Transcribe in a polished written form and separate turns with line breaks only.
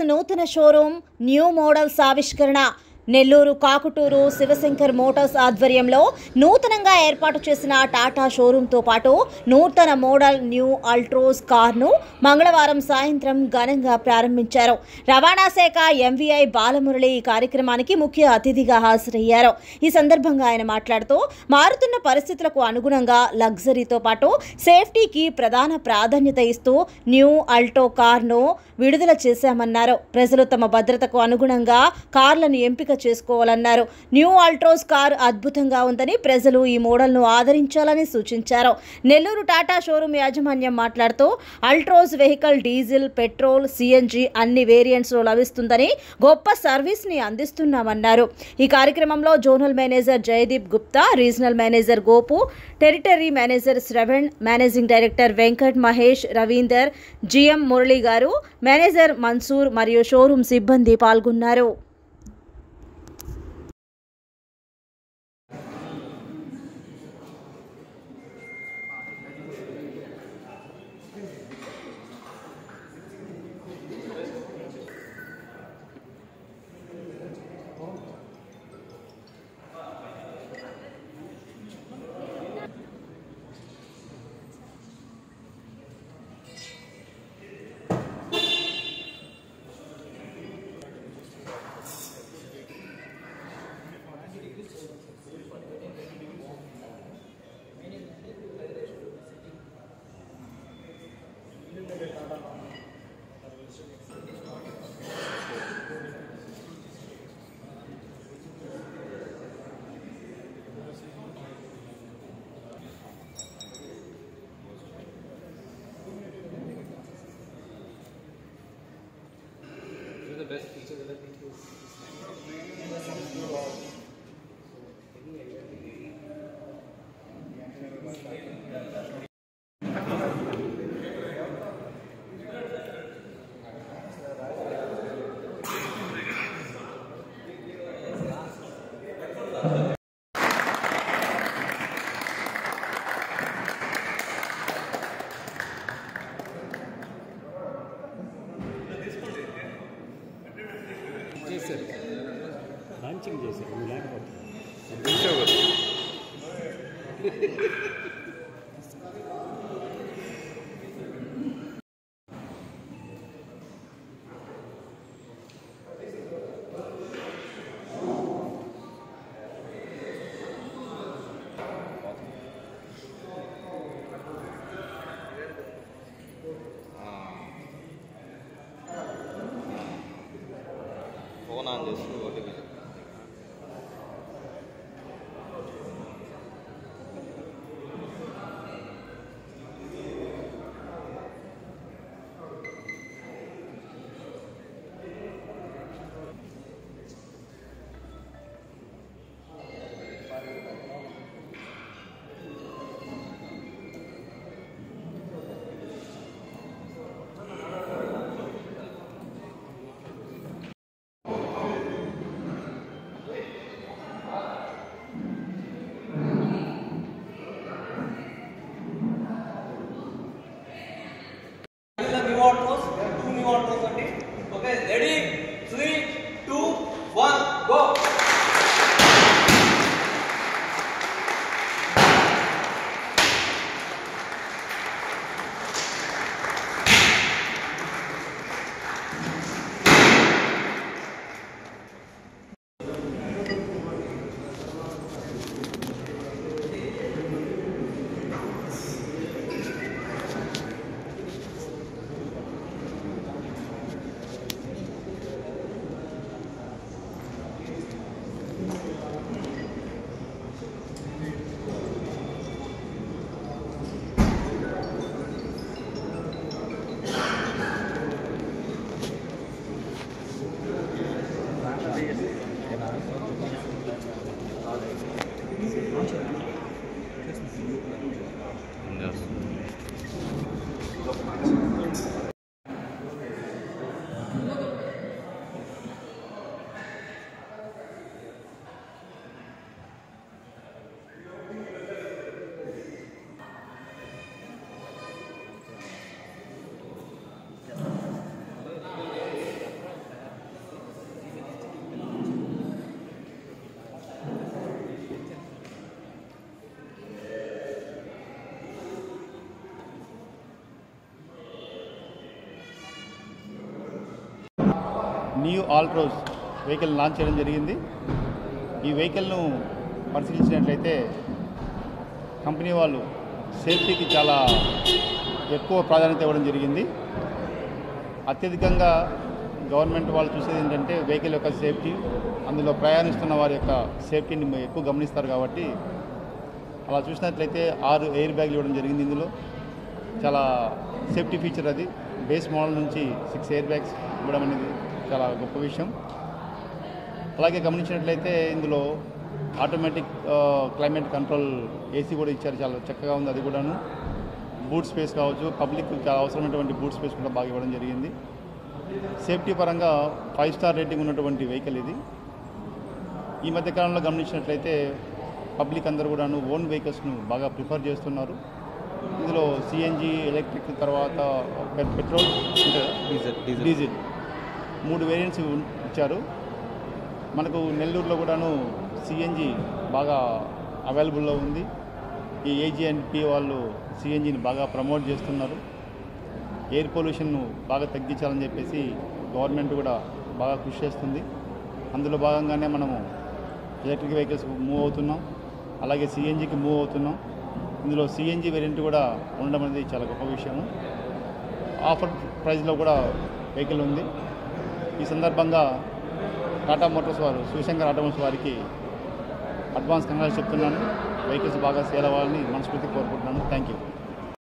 Motors నూతన showroom new models ఆవిష్కరణ. Nellore Kakuturu Shivshankar Motors ఆధ్వర్యంలో నూతనంగా ఏర్పాటు చేసిన టాటా షోరూంతో పాటు నూతన మోడల్ న్యూ అల్ట్రోస్ కార్ను మంగళవారం సాయంత్రం ఘనంగా ప్రారంభించారు. రవాణా శాఖ ఎంవీఐ బాలమురళి ఈ కార్యక్రమానికి ముఖ్య అతిథిగా హాజరయ్యారు. ఈ సందర్భంగా ఆయన మాట్లాడుతూ మారుతున్న పరిస్థితులకు అనుగుణంగా లగ్జరీతో పాటు సేఫ్టీకి ప్రధాన ప్రాధాన్యత ఇస్తూ న్యూ అల్టో కార్ను విడుదల చేశామన్నారు. ప్రజలు తమ భద్రతకు అనుగుణంగా కార్లను ఎంపిక చేసుకోవాలన్నారు. న్యూ అల్ట్రోస్ కార్ అద్భుతంగా ఉందని ప్రజలు ఈ మోడల్ను ఆదరించాలని సూచించారు. నెల్లూరు టాటా షోరూమ్ యాజమాన్యం మాట్లాడుతూ Altroz vehicle diesel, petrol, CNG అన్ని వేరియంట్స్లో లభిస్తుందని గొప్ప సర్వీస్ని అందిస్తున్నామన్నారు. ఈ కార్యక్రమంలో zonal manager Jaideep Gupta, regional manager Gopu, territory manager Shravan, managing director Venkat Mahesh, Ravinder, GM Murali గారు, మేనేజర్ మన్సూర్ మరియు షోరూమ్ సిబ్బంది పాల్గొన్నారు.
The best feature that I think is
launching చేశారు. నువ్వు లేకపోతే
ఫోన్ ఆన్ చేసి OTP
two new autos on it. Okay, ready? 3, 2, 1, go!
New Altroz vehicle launch చేయడం జరిగింది. ఈ వెహికల్ను పరిశీలించినట్లయితే కంపెనీ వాళ్ళు సేఫ్టీకి చాలా ఎక్కువ ప్రాధాన్యత ఇవ్వడం జరిగింది. అత్యధికంగా గవర్నమెంట్ వాళ్ళు చూసేది ఏంటంటే వెహికల్ యొక్క సేఫ్టీ, అందులో ప్రయాణిస్తున్న వారి యొక్క సేఫ్టీని ఎక్కువ గమనిస్తారు కాబట్టి అలా చూసినట్లయితే 6 ఎయిర్ బ్యాగ్లు ఇవ్వడం జరిగింది. ఇందులో చాలా సేఫ్టీ ఫీచర్ అది. బేస్ మోడల్ నుంచి 6 ఎయిర్ బ్యాగ్స్ ఇవ్వడం అనేది చాలా గొప్ప విషయం. అలాగే గమనించినట్లయితే ఇందులో ఆటోమేటిక్ క్లైమేట్ కంట్రోల్ ఏసీ కూడా ఇచ్చారు, చాలా చక్కగా ఉంది అది కూడాను. బూట్ స్పేస్ కావచ్చు, పబ్లిక్ చాలా అవసరమైనటువంటి బూట్ స్పేస్ కూడా బాగా ఇవ్వడం జరిగింది. సేఫ్టీ పరంగా 5 స్టార్ రేటింగ్ ఉన్నటువంటి వెహికల్ ఇది. ఈ మధ్యకాలంలో గమనించినట్లయితే పబ్లిక్ అందరూ కూడాను ఓన్ వెహికల్స్ను బాగా ప్రిఫర్ చేస్తున్నారు. ఇందులో సిఎన్జి, ఎలక్ట్రిక్, తర్వాత పెట్రోల్, డీజిల్ 3 వేరియంట్స్ ఇచ్చారు. మనకు నెల్లూరులో కూడాను సిఎన్జి బాగా అవైలబుల్లో ఉంది. ఈ ఏజీఎన్పి వాళ్ళు సిఎన్జిని బాగా ప్రమోట్ చేస్తున్నారు. ఎయిర్ పొల్యూషన్ను బాగా తగ్గించాలని చెప్పేసి గవర్నమెంట్ కూడా బాగా కృషి చేస్తుంది. అందులో భాగంగానే మనము ఎలక్ట్రిక్ వెహికల్స్ మూవ్ అవుతున్నాం, అలాగే సిఎన్జికి మూవ్ అవుతున్నాం. ఇందులో సిఎన్జి వేరియంట్ కూడా ఉండడం అనేది చాలా గొప్ప విషయము. ఆఫర్ ప్రైస్లో కూడా వెహికల్ ఉంది. ఈ సందర్భంగా టాటా మోటార్స్ వారు, శివశంకర్ ఆటోమోటివ్స్ వారికి అడ్వాన్స్ కంగ్రాట్స్ చెప్తున్నాను. వెహికల్స్ బాగా సేల్ అవ్వాలని మనస్ఫూర్తిగా కోరుకుంటున్నాను. Thank you.